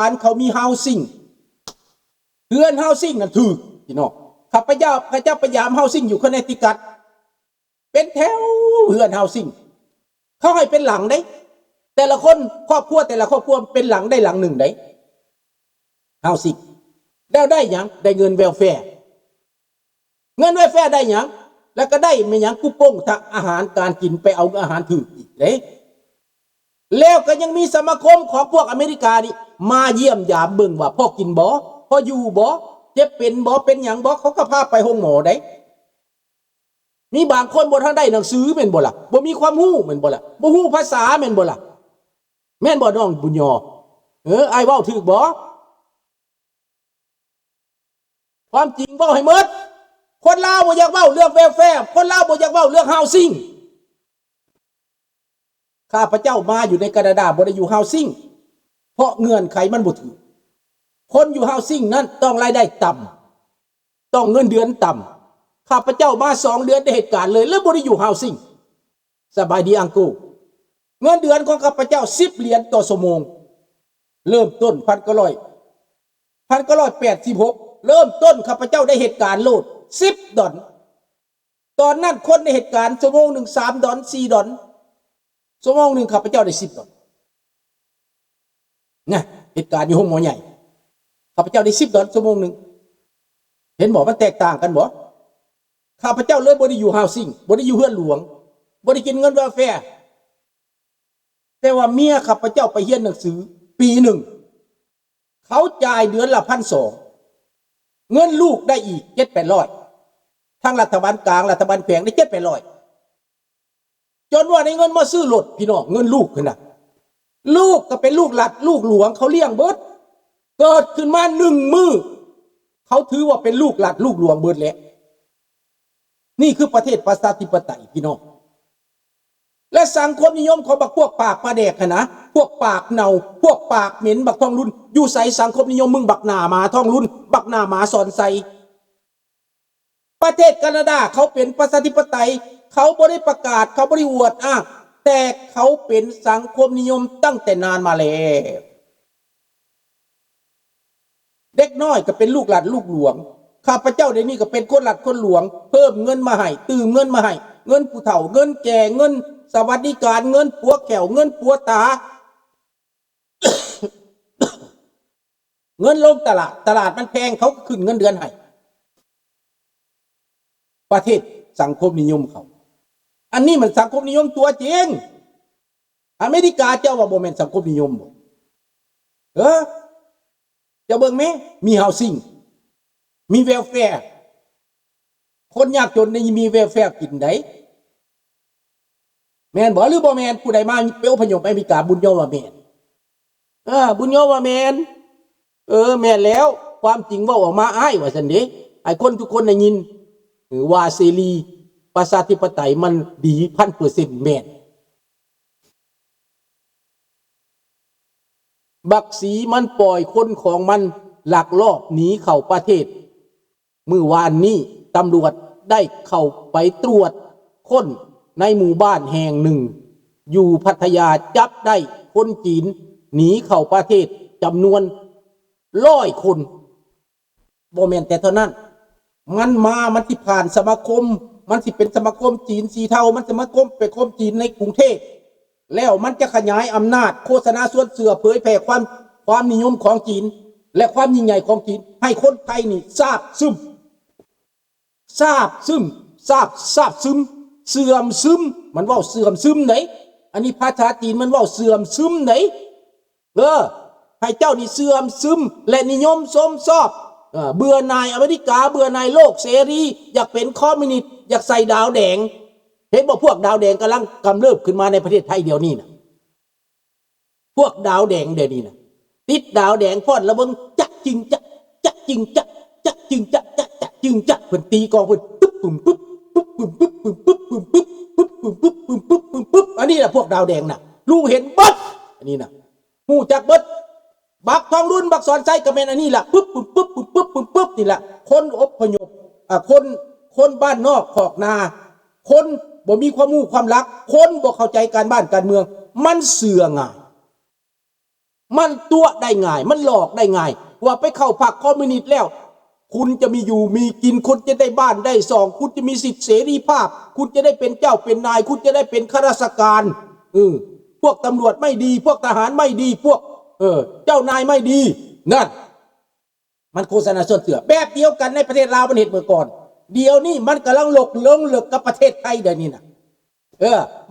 การเขามี housing เฮือน housing นั่นถูกพี่น้องข้าพเจ้าพยายาม housing อยู่คอนเนติคัตเป็นแถวเฮือน housing เขาให้เป็นหลังได้แต่ละคนครอบครัวแต่ละครอบครัวเป็นหลังได้หลังหนึ่งได้ housing แล้วได้หยังได้เงินเวลแฟร์ได้หยังแล้วก็ได้ไม่หยังคูปองทางอาหารการกินไปเอาอาหารถูกอีกเด้แล้วก็ยังมีสมาคมของพวกอเมริกานี่มาเยี่ยมยามเบิ่งว่าพ่อกินบ่พ่ออยู่บ่เจ็บเป็นบ่เป็นหยังบ่เขาก็พาไปห้องหมอได้มีบางคนบ่ทันได้หนังสือแม่นบ่ล่ะบ่มีความรู้แม่นบ่ล่ะบ่ฮู้ภาษาแม่นบ่ล่ะแม่นบ่น้องบุญยออ้ายเว้าถูกบ่ความจริงเว้าให้หมดคนลาวบ่อยากเว้าเรื่องเวลแฟร์คนลาวบ่อยากเว้าเรื่อง housing ข้าพเจ้ามาอยู่ในแคนาดาบ่ได้อยู่ housing เพราะเงื่อนไขมันบ่ถูกคนอยู่ housing นั้นต้องรายได้ต่ำต้องเงินเดือนต่ำข้าพเจ้ามา2 เดือนได้เหตุการณ์เลยแล้วบ่ได้อยู่ housing สบายดีอังกูเงินเดือนของข้าพเจ้า10 เหรียญต่อชั่วโมงเริ่มต้น1986เริ่มต้นข้าพเจ้าได้เหตุการณ์โลด10 ดอลตอนนั้นคนในเหตุการณ์ชั่วโมงหนึ่ง3 ดอล4 ดอลชั่วโมงหนึ่งข้าพเจ้าได้10 ดอลนะเหตุการณ์อยู่ห้องหมอใหญ่ข้าพเจ้าได้10 ดอลชั่วโมงหนึ่งเห็นบอกมันแตกต่างกันบ่ข้าพเจ้าเลยบ่ได้อยู่ housing บ่ได้อยู่เฮือนหลวงบ่ได้กินเงินเวลแฟร์แต่ว่าเมียข้าพเจ้าไปเรียนหนังสือปีหนึ่งเขาจ่ายเดือนละ1,200เงินลูกได้อีก700-800ทั้งรัฐบาลกลางรัฐบาลแขวงได้700-800จนว่าได้เงินมาซื้อรถพี่น้องเงินลูกขึ้นน่ะลูกก็เป็นลูกหลัดลูกหลวงเขาเลี้ยงเบิดเกิดขึ้นมา1 มื้อเขาถือว่าเป็นลูกหลัดลูกหลวงเบิดแล้วนี่คือประเทศประชาธิปไตยพี่น้องและสังคมนิยมของบักพวกปากปลาแดกนะพวกปากเน่าพวกปากเหม็นบักทองรุ่นอยู่ใส่สังคมนิยมมึงบักหน้าหมาทองรุ่นบักหน้าหมาสอนใส่ประเทศแคนาดาเขาเป็นประชาธิปไตยเขาบ่ได้ประกาศเขาบ่ได้อวดอ้างแต่เขาเป็นสังคมนิยมตั้งแต่นานมาแล้วเด็กน้อยก็เป็นลูกหลานลูกหลวงข้าพเจ้าเดี๋ยวนี้ก็เป็นคนหลัดคนหลวงเพิ่มเงินมาให้ตื่มเงินมาให้เงินผู้เฒ่าเงินแก่เงินสวัสดิการเงินปัวแขวเงินปัวตา เงินลงตลาดมันแพงเขาขึ้นเงินเดือนให้ประเทศสังคมนิยมเขาอันนี้มันสังคมนิยมตัวจริงอเมริกาเจ้าว่าบ่แม่นสังคมนิยมบ่จะเบิ่งไหมมี housing มีเวลแฟร์คนยากจนนี่มีเวลแฟร์กินได้แม่นบ่หรือบ่แม่นผู้ใดมาไปอพยพอเมริกาบุญยอว่าแม่นบุญยอว่าแม่นแม่นแล้วความจริงเว้าออกมาอ้ายว่าซั่นเด้ไอ้คนทุกคนได้ยินว่าเสรีประชาธิปไตยมันดี 1,000% แม่นบักสีมันปล่อยคนของมันลักลอบหนีเข้าประเทศเมื่อวานนี้ตำรวจได้เข้าไปตรวจค้นในหมู่บ้านแห่งหนึ่งอยู่พัทยาจับได้คนจีนหนีเข้าประเทศจำนวน100 คนบ่แม่นแต่เท่านั้นมันสิผ่านสมาคมมันสิเป็นสมาคมจีนสีเทามันสมาคมเป็นคมจีนในกรุงเทพแล้วมันจะขยายอำนาจโฆษณาส่วนเสือเผยแผ่ความนิยมของจีนและความยิ่งใหญ่ของจีนให้คนไทยนี่ทราบซึมเสื่อมซึมมันเว้าเสื่อมซึมไหนอันนี้ภาษาจีนมันเว้าเสื่อมซึมไหนให้เจ้านี่เสื่อมซึมและนิยมชมชอบเบื่อหน่ายอเมริกาเบื่อหน่ายโลกเสรีอยากเป็นคอมมิวนิสต์อยากใส่ดาวแดงเห็นบ่พวกดาวแดงกำลังกำเริบขึ้นมาในประเทศไทยเดี๋ยวนี้นะพวกดาวแดงเดี๋ยวนี้นะติดดาวแดงพอดระเบิงจักจึงจักจึงจักจึงจักจึงจักเพิ่นตีกองเพิ่นปึ๊บอันนี้แหละพวกดาวแดงน่ะลูกเห็นบัดอันนี้น่ะฮู้จักเบิดบักทองรุ่นบักสอนไส้ก็แม่นอันนี้ล่ะปึ๊บนี่ล่ะคนอพยพคนบ้านนอกขอกนาคนบ่มีความรู้ความรักคนบ่เข้าใจการบ้านการเมืองมันเสื่อง่าย มันตัวได้ง่ายมันหลอกได้ง่ายว่าไปเข้าพรรคคอมมิวนิสต์แล้วคุณจะมีอยู่มีกินคุณจะได้บ้านได้ซองคุณจะมีสิทธิเสรีภาพคุณจะได้เป็นเจ้าเป็นนายคุณจะได้เป็นข้าราชการพวกตำรวจไม่ดีพวกทหารไม่ดีพวกเจ้านายไม่ดีนั่นมันโฆษณาส่วนเสือแบบเดียวกันในประเทศลาวมันเห็นเมื่อก่อนเดี๋ยวนี้มันกำลังหลงเหลือกับประเทศไทยเดี๋ยวนี้นะ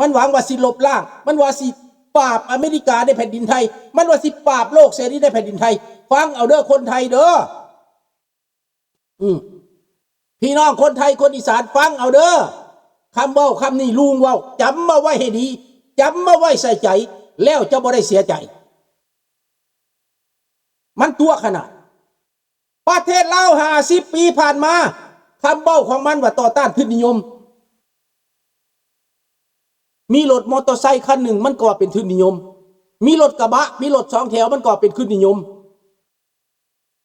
มันหวังว่าสิลบล้างมันว่าสิปราบอเมริกาในแผ่นดินไทยมันว่าสิปราบโลกเสรีในแผ่นดินไทยฟังเอาเด้อคนไทยเด้อพี่น้องคนไทยคนอีสานฟังเอาเด้อคำเว้าคำนี้ลุงเว้าจำมาไว้ให้ดีจำมาไว้ใส่ใจแล้วจะบ่ได้เสียใจมันตัวขนาดประเทศลาว50 ปีผ่านมาคำเว้าของมันว่าต่อต้านทุนนิยมมีรถมอเตอร์ไซค์คันหนึ่งมันก็เป็นทุนนิยมมีรถกระบะมีรถ2 แถวมันก็เป็นทุนนิยม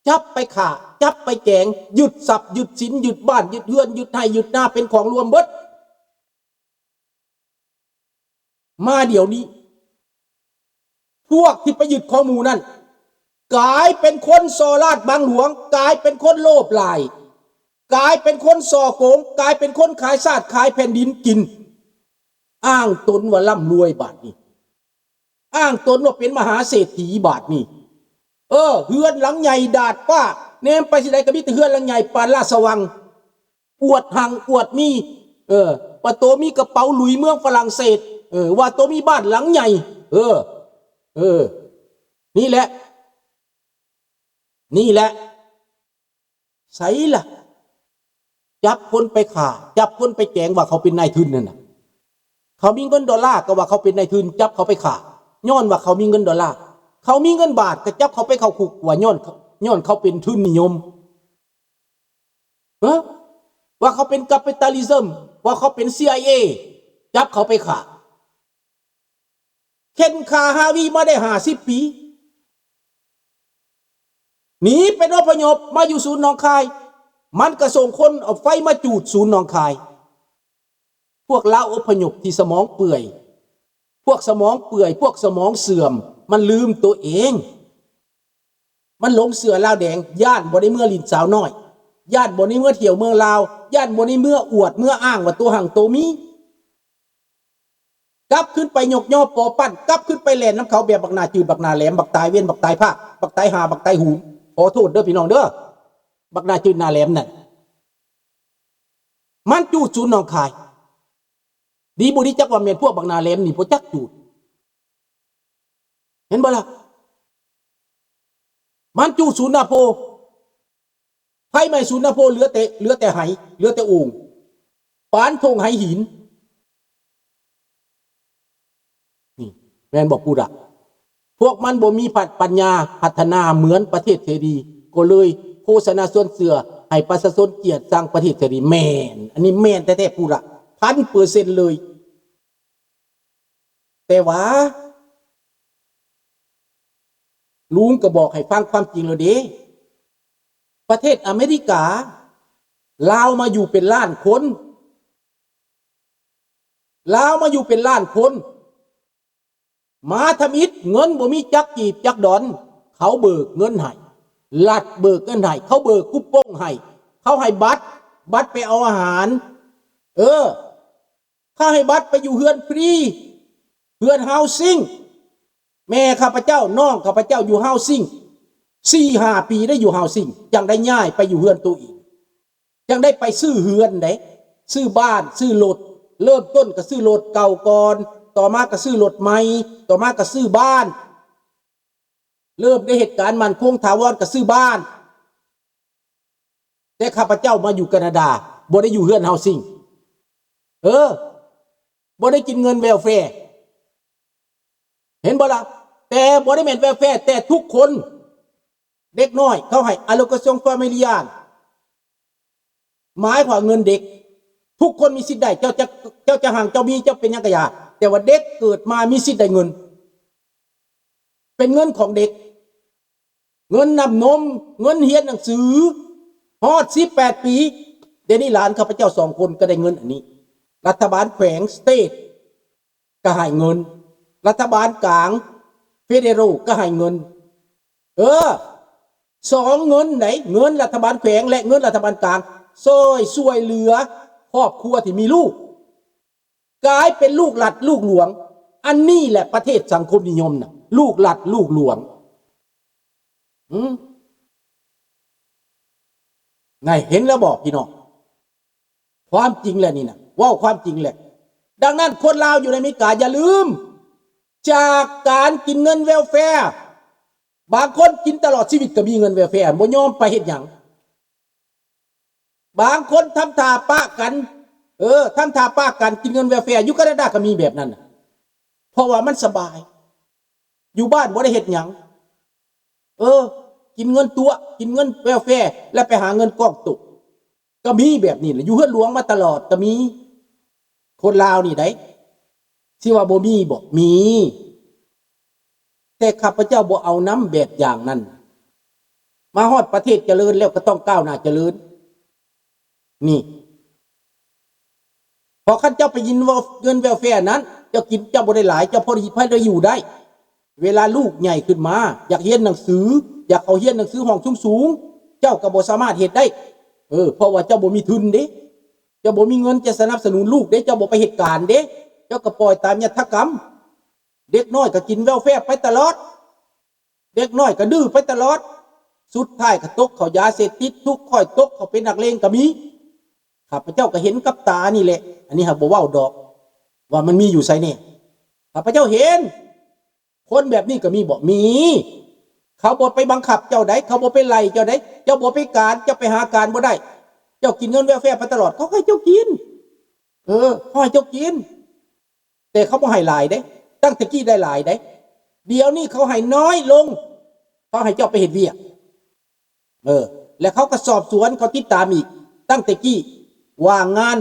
จับไปฆ่าจับไปแกงหยุดทรัพย์หยุดสินหยุดบ้านหยุดเฮือนหยุดไร่หยุดนาเป็นของรวมเบิดมาเดี๋ยวนี้พวกที่ไปยึดข้อมูลนั่นกลายเป็นคนส่อราชบังหลวงกลายเป็นคนโลภหลายกลายเป็นคนส่อโกงกลายเป็นคนขายชาติขายแผ่นดินกินอ้างตนว่าร่ำรวยบาทนี้อ้างตนว่าเป็นมหาเศรษฐีบาทนี้เฮือนหลังใหญ่ดาดป้าเนมไปสิใดก็มีแต่เฮือนหลังใหญ่ปานราชวังอวดหังอวดมีว่าโตมีกระเป๋าหลุยเมืองฝรั่งเศสว่าโตมีบ้านหลังใหญ่นี่แหละใส่ล่ะจับคนไปฆ่าจับคนไปแกงว่าเขาเป็นนายทุนนั่นน่ะเขามีเงินดอลลาร์ก็ว่าเขาเป็นนายทุนจับเขาไปฆ่าย้อนว่าเขามีเงินดอลลาร์เขามีเงินบาทก็จับเขาไปเข้าคุกว่าย้อนเขาเป็นทุนนิยมว่าเขาเป็นแคปิตอลิซึมว่าเขาเป็น CIA จับเขาไปฆ่าเคนคาฮาวีมาได้50 ปีหนีเป็นอพยพมาอยู่ศูนย์หนองคายมันก็ส่งคนเอาไฟมาจูดศูนย์หนองคายพวกลาวอพยพที่สมองเปื่อยพวกสมองเปื่อยพวกสมองเสื่อมมันลืมตัวเองมันหลงเสือลาวแดงย่านบ่ได้เมื่อลินสาวน้อยย่านบ่ได้เมื่อเที่ยวเมืองลาวย่านบ่ได้เมื่ออวดเมื่ออ้างว่าตัวหังโตมีกลับขึ้นไปยกย่อปอปั้นกลับขึ้นไปแล่นน้ำเขาแบบบักนาจืดบักนาแหลมบักตายเวียนบักตายภาคบักตายหาบักตายหูขอโทษเด้อพี่น้องเด้อบักนาจืดนาแหลมนั่นมันจูดศูนย์หนองคายดีบุรีจักว่าเมียนพวกบักนาแหลมนี่พวกจักจูดเห็นบ่ล่ะมันจูดศูนย์นาโพไฟไหม้ศูนย์นาโพเหลือแต่ไหเหลือแต่โอ่งปานทงไหหินนี่แม่นบอกพูดอะพวกมันบ่มีปัญญาพัฒนาเหมือนประเทศเสรีก็เลยโฆษณาส่วนเสือให้ประชาชนเกลียดสร้างประเทศเสรีแม่นอันนี้แม่นแท้ๆพูดอะ1,000%เลยแต่ว่าลุงก็บอกให้ฟังความจริงเลยเด้ประเทศอเมริกาลาวมาอยู่เป็นล้านคนลาวมาอยู่เป็นล้านคนมาทำอิฐเงินบ่มีจักจีบจักดอนเขาเบิกเงินให้รัฐเบิกเงินให้เขาเบิกคูปองให้เขาให้บัตรไปเอาอาหารเขาให้บัตรไปอยู่เฮือนฟรีเฮือนเฮาซิ่งแม่ข้าพเจ้าน้องข้าพเจ้าอยู่เฮาซิ่ง4-5 ปีได้อยู่เฮาซิ่งจังได้ย้ายไปอยู่เฮือนตัวอีกจังได้ไปซื้อเฮือนได้ซื้อบ้านซื้อรถเริ่มต้นก็ซื้อรถเก่าก่อนต่อมาก็ซื้อรถใหม่ต่อมาก็ซื้อบ้านเริ่มได้เหตุการณ์มันคงถาวรก็ซื้อบ้านแต่ข้าพเจ้ามาอยู่แคนาดาบ่ได้อยู่เฮือนเฮาซิ่งบ่ได้กินเงินแวลแฟร์เห็นบ่ล่ะแต่บ่ได้แม่นแวลแฟร์แต่ทุกคนเด็กน้อยเขาให้อ allocación familiar หมายความเงินเด็กทุกคนมีสิทธิ์ได้เจ้าจะห่างเจ้ามีเจ้าเป็นยังกะยาแต่ว่าเด็กเกิดมามีสิทธิ์ได้เงินเป็นเงินของเด็กเงินนำนมเงินเรียนหนังสือฮอด18 ปีเดี๋ยวนี้หลานข้าพเจ้า2 คนก็ได้เงินอันนี้รัฐบาลแขวงสเตทก็ให้เงินรัฐบาลกลาง เฟเดโรก็ให้เงินเออสองเงินไหนเงินรัฐบาลแขวงและเงินรัฐบาลกลางช่วยเหลือครอบครัวที่มีลูกกลายเป็นลูกหลัดลูกหลวงอันนี้แหละประเทศสังคมนิยมนะลูกหลัดลูกหลวงไงเห็นแล้วบอกพี่น้องความจริงแหละนี่นะว่าความจริงแหละดังนั้นคนลาวอยู่ในอเมริกาอย่าลืมจากการกินเงินเวลแฟร์บางคนกินตลอดชีวิตก็มีเงินเวลแฟร์บ่ยอมไปเฮ็ดหยังบางคนทำท่าปะกันทำท่าปะกันกินเงินเวลแฟร์อยู่แคนาดาก็มีแบบนั้นเพราะว่ามันสบายอยู่บ้านบ่ได้เฮ็ดหยังกินเงินตัวกินเงินเวลแฟร์แล้วไปหาเงินกองตุกก็มีแบบนี้แหละอยู่เฮือนหลวงมาตลอดก็มีคนลาวนี่ได้ที่ว่าบ่มีบ่มีแต่ข้าพเจ้าบ่เอาน้ำแบบอย่างนั้นมาฮอดประเทศเจริญแล้วก็ต้องก้าวหน้าเจริญนี่พอขั้นเจ้าไปยินว่าเงินเวลแฟร์นั้นเจ้ากินเจ้าบ่ได้หลายเจ้าพอดีให้ได้อยู่ได้เวลาลูกใหญ่ขึ้นมาอยากเรียนหนังสืออยากเอาเรียนหนังสือห้องสูงๆเจ้าก็บ่สามารถเฮ็ดได้เพราะว่าเจ้าบ่มีทุนเด้เจ้าบ่มีเงินจะสนับสนุนลูกเด้เจ้าบ่ไปเหตุการณ์เด้เจ้าก็ปล่อยตามยถากรรมเด็กน้อยก็กินเวลแฟร์ไปตลอดเด็กน้อยก็ดื้อไปตลอดสุดท้ายก็ตกเข้ายาเสพติดทุกค่อยตกเข้าเป็นนักเลงก็มีข้าพเจ้าก็เห็นกับตานี่แหละอันนี้หากบ่เว้าดอกว่ามันมีอยู่ไสแน่ข้าพเจ้าเห็นคนแบบนี้ก็มีบ่มีเขาบ่ไปบังคับเจ้าได้เขาบ่ไปไล่เจ้าได้เจ้าบ่ไปการเจ้าไปหาการบ่ได้เจ้ากินเงินเวลแฟร์ไปตลอดเขาให้เจ้ากินเขาให้เจ้ากินแต่เขาบ่ให้หลายเด้ตั้งแต่กี้ได้หลายได้เดี๋ยวนี้เขาให้น้อยลงเขาให้เจ้าไปเฮ็ดเวียกแล้วเขาก็สอบสวนเขาติดตามอีกตั้งแต่กี้ว่างงาน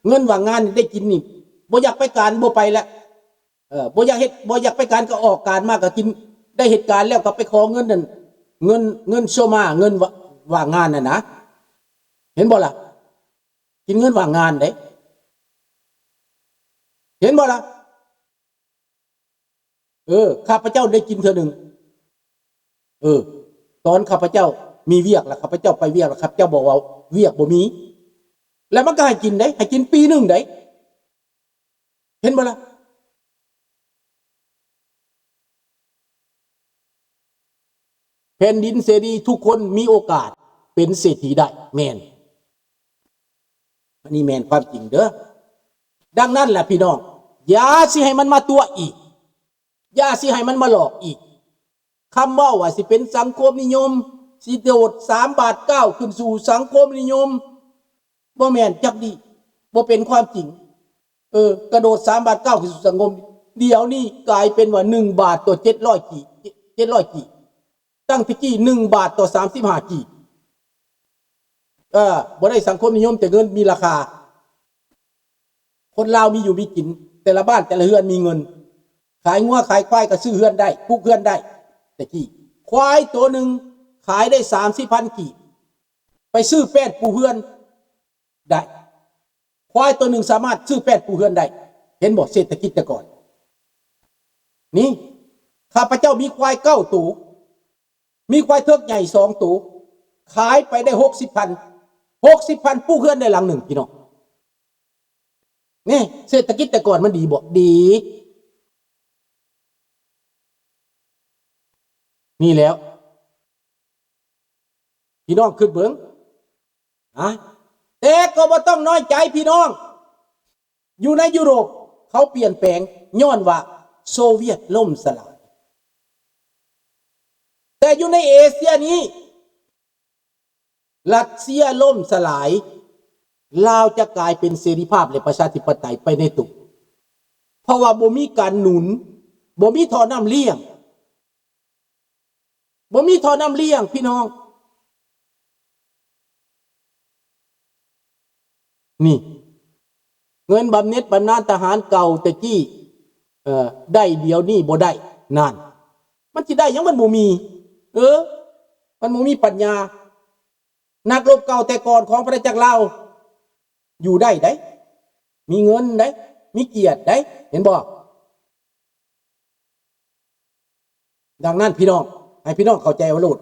เงินว่างงานได้กินนี่บ่อยากไปการบ่ไปแล้วบ่อยากเฮ็ดบ่อยากไปการก็ออกการมากก็กินได้เหตุการณ์แล้วก็ไปขอเงินนั่นเงินโชมาเงินว่างงานน่ะนะเห็นบ่ล่ะกินเงินว่างงานเด้เห็นบ่ล่ะข้าพเจ้าได้กินเทื่อหนึ่งตอนข้าพเจ้ามีเวียกแล้วข้าพเจ้าไปเวียกแล้วครับเจ้าบอกว่าเวียกบ่มีแล้วมันก็ให้กินได้ให้กินปีหนึ่งได้เห็นบ่ล่ะแผ่นดินเสรีทุกคนมีโอกาสเป็นเศรษฐีได้แม่นอันนี้แม่นความจริงเด้อดังนั้นแหละพี่น้องอย่าสิให้มันมาตัวอีกอย่าสิให้มันมาหลอกอีกคำว่าสิเป็นสังคมนิยมสิโดด3 บาท 9ขึ้นสู่สังคมนิยมบ่แม่นจักดีบ่เป็นความจริงกระโดด3 บาท 9ขึ้นสู่สังคมเดี๋ยวนี้กลายเป็นว่า1 บาทต่อ700กี่ตั้งแต่กี้1 บาทต่อ35กี่บ่ได้สังคมนิยมแต่เงินมีราคาคนลาวมีอยู่มีกินแต่ละบ้านแต่ละเฮือนมีเงินขายงัวขายควายก็ซื้อเฮือนได้ปลูกเฮือนได้แต่กี้ควายตัวหนึ่งขายได้30,000กี่ไปซื้อแป้นปูเฮือนได้ควายตัวหนึ่งสามารถซื้อแป้นปูเฮือนได้เห็นบ่เศรษฐกิจแต่ก่อนนี่ข้าพเจ้ามีควาย9 ตัวมีควายเทือกใหญ่2 ตัวขายไปได้60,000ปูเฮือนได้หลังหนึ่งพี่น้องนี่เศรษฐกิจแต่ก่อนมันดีบ่ดีนี่แล้วพี่น้องขึ้นเบิ่งแต่ก็บ่ต้องน้อยใจพี่น้องอยู่ในยุโรปเขาเปลี่ยนแปลงย้อนว่าโซเวียตล่มสลายแต่อยู่ในเอเชียนี้รัสเซียล่มสลายลาวจะกลายเป็นเสรีภาพและประชาธิปไตยไปในตุเพราะว่าบ่มีการหนุนบ่มีท่อน้ำเลี้ยงบ่มีท่อน้ำเลี้ยงพี่น้องนี่เงินบำเหน็จบำนาญทหารเก่าแต่กี้ได้เดี๋ยวนี้บ่ได้นั่นมันสิได้ยังมันบ่มีมันบ่มีปัญญานักรบเก่าแต่ก่อนของพระจักรลาวอยู่ได้มีเงินได้มีเกียรติได้เห็นบ่ ดังนั้นพี่น้องให้พี่น้องเข้าใจว่าโลด